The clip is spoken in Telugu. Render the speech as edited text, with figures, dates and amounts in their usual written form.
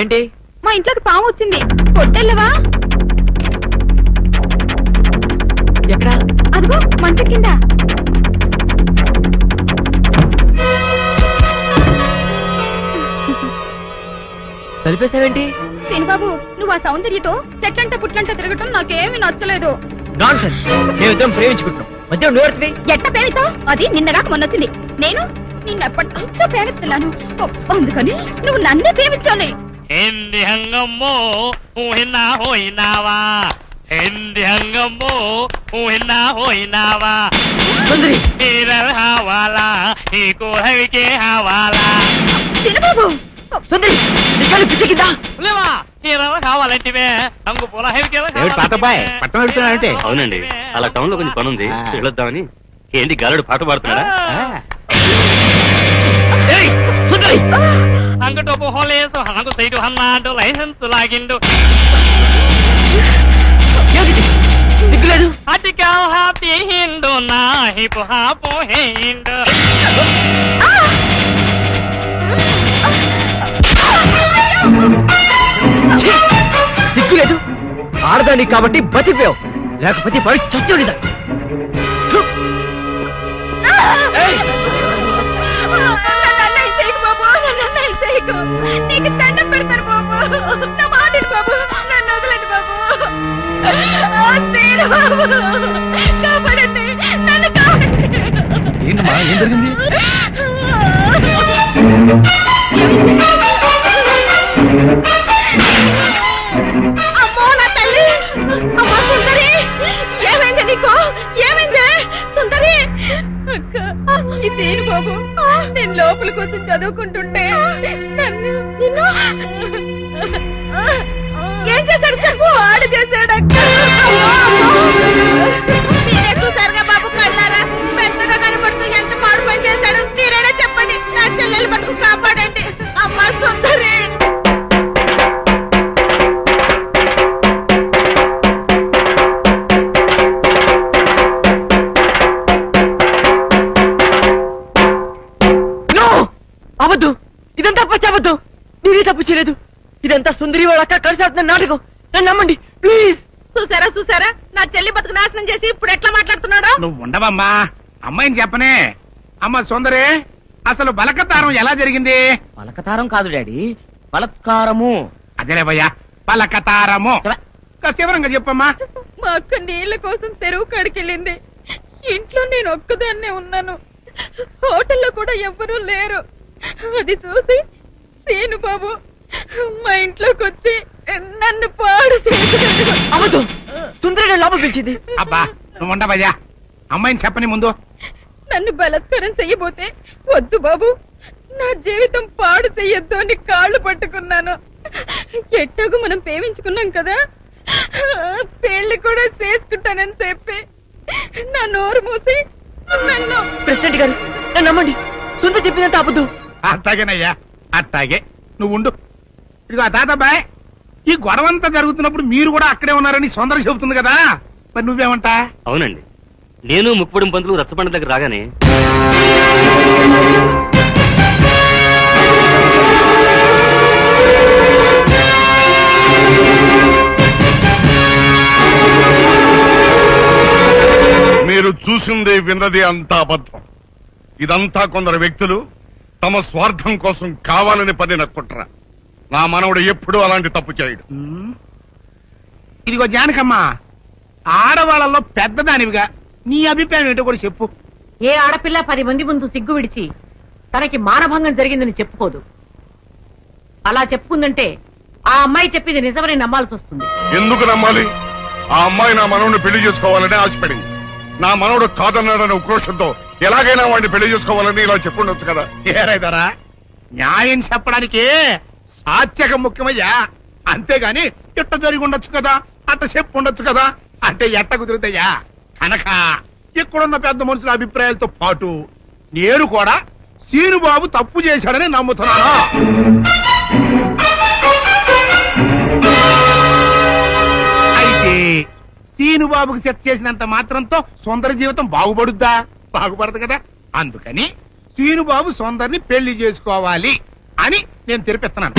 ఏంటి? మా ఇంట్లోకి పాము వచ్చింది, కొట్టెళ్ళవా? ఎక్కడా? అదిగో మంచం కింద. తలిపేసావేంటి? బాబు, నువ్వు ఆ సౌందర్యతో చెట్లంట పుట్లంట తిరగటం నాకేమీ నచ్చలేదు. నాన్సెన్స్. మేమిద్దరం ప్రేమించుకుంటున్నాం, మధ్య నువ్వు ఎట్ట ప్రేమితో? అది నిన్నగాక మొన్నొచ్చింది. నేను నిన్నెప్పటి నుంచో ప్రేమిస్తున్నాను, అందుకని నువ్వు నన్నే ప్రేమించాలి. Hindi hangamo uhina hoinawa Hindi hangamo uhina hoinawa సుందరి Hiral hawala hiko havike hawala చిన్నబాబు, సుందరి నిజాలు పిచ్చికిందా? Lewa hiral hawala intive hangu pola havike ఏమిటి పాతబాయ్ పట్టణం వెళ్తున్నాడంటే? అవునండి, అలా టౌన్ లో కొంచెం పని ఉంది, వెళ్ళొద్దామని. ఏంటి గాలుడు పాట పాడుతున్నాడా? సుందరి hangu topo hole so hangu saidu hannadu license lagindu ఏమిటి? సిగ్గులేదు? atikal hati hindu na hipo hapo hindu ఛీ! సిగ్గులేదు? ఆడదాన్ని కాబట్టి బతిపోయావు, లేకపోతే పడి చచ్చుడిదా. నీకు దండం పెడతారు బాబు, నా మాటలు బాబు, నన్ను వదలండి బాబు. బాబు కాపాడండి, నన్ను కాపాడండి. ఏంటమ్మా, ఏం జరిగింది? అమ్మో నా తల్లి, అమ్మా సుందరి, ఏమైంది నీకు? ఏమైంది సుందరి? అక్క, ఇదేను బాబు, నేను లోపలికి వచ్చి చదువుకుంటుంటే నన్ను నిన్ను ఏం చేశాడు చెప్పు. ఆడు చేశాడు అక్క. మీరే చూసారుగా బాబు కళ్ళారా, పెద్దగా కనపడుతూ ఎంత పాడు పని చేశాడు. మీరేనా చెప్పండి, నా చెల్లెలు బతుకు కాపాడండి. అమ్మా సుందరి. అవద్దు, ఇదంతా పచ్చవద్దు. నేనే తప్పు చేయలేదు, ఇదంతా సుందరి వాళ్ళ అక్క కలిసి ఆడుతున్న నాటకం. నన్ను నమ్మండి ప్లీజ్. చూసారా చూసారా, నా చెల్లి బతుకు నాశనం చేసి ఇప్పుడు ఎట్లా మాట్లాడుతున్నాడు. నువ్వు ఉండవమ్మా, అమ్మాయిని చెప్పనే. అమ్మ సుందరి, అసలు బలకతారం ఎలా జరిగింది? పలకతారం కాదు డాడీ, బలత్కారము. అదేలే భయ్యా, బలకతారము. శివరంగా చెప్పమ్మా. మా అక్క నీళ్ల కోసం చెరువు కాడికెళ్ళింది. ఇంట్లో నేను ఒక్కదాన్నే ఉన్నాను, హోటల్లో కూడా ఎవ్వరూ లేరు. అది చూసి సీను బాబు మా ఇంట్లోకి వచ్చి నన్ను పాడు చేశాడు. అవద్దు, సుందరి లోపల పిలిచింది. అబ్బా నువ్వు ఉండవయ్యా, అమ్మాయిని చెప్పని ముందు. నన్ను బలత్కారం చెయ్యబోతే వద్దు బాబు, నా జీవితం పాడు చెయ్యొద్దు అని కాళ్ళు పట్టుకున్నాను. ఎట్టాగు మనం ప్రేమించుకున్నాం కదా, పెళ్లి కూడా చేసుకుంటానని చెప్పి నా నోరు మూసి నన్ను. ప్రెసిడెంట్ గారు నన్ను నమ్మండి, సుందరి చెప్పిందంతా అబద్ధం. అట్టాగేనయ్యా, అట్టాగే నువ్వు ఉండు. ఇదిగో తాతబాయ్, ఈ గొడవంతా జరుగుతున్నప్పుడు మీరు కూడా అక్కడే ఉన్నారని సుందర చెబుతుంది కదా, మరి నువ్వేమంటా? అవునండి, నేను ముక్కుపొడి పంతులు రచ్చబండ దగ్గర రాగానే మీరు చూసింది విన్నది అంతా అబద్ధం. ఇదంతా కొందరు వ్యక్తులు తమ స్వార్థం కోసం కావాలని పడిన కుట్ర. నా మనవడు ఎప్పుడూ అలాంటి తప్పు చేయడు. ఇదిగో జానకమ్మ, ఆడవాళ్ళలో పెద్దదానివిగా నీ అభిప్రాయం ఏంటో కూడా చెప్పు. ఏ ఆడపిల్ల 10 మంది ముందు సిగ్గు విడిచి తనకి మానభంగం జరిగిందని చెప్పుకోదు. అలా చెప్పుకుందంటే ఆ అమ్మాయి చెప్పింది నిజమని నమ్మాల్సి వస్తుంది. ఎందుకు నమ్మాలి? ఆ అమ్మాయి నా మనవడిని పెళ్లి చేసుకోవాలని ఆశపడింది. నా మనవడు కాదన్నాడనే ఉక్రోషంతో ఎలాగైనా వాడిని పెళ్లి చేసుకోవాలని ఇలా చెప్పుండొచ్చు కదా. ఏరైదారా, న్యాయం చెప్పడానికి సాత్యకం ముఖ్యమయ్యా, అంతేగాని ఇట్ట జరిగి ఉండొచ్చు కదా, అట్ట చెప్పు ఉండొచ్చు కదా అంటే ఎట్ట కుదురుతాయా? కనుక ఇక్కడున్న పెద్ద మనుషుల అభిప్రాయాలతో పాటు నేను కూడా సీనుబాబు తప్పు చేశాడని నమ్ముతున్నాను. అయితే సీనుబాబుకి సెట్ చేసినంత మాత్రంతో సుందర జీవితం బాగుపడుద్దా? బాగుపడదు కదా. అందుకని సీనుబాబు సుందరిని పెళ్లి చేసుకోవాలి అని నేను తెరిపిస్తున్నాను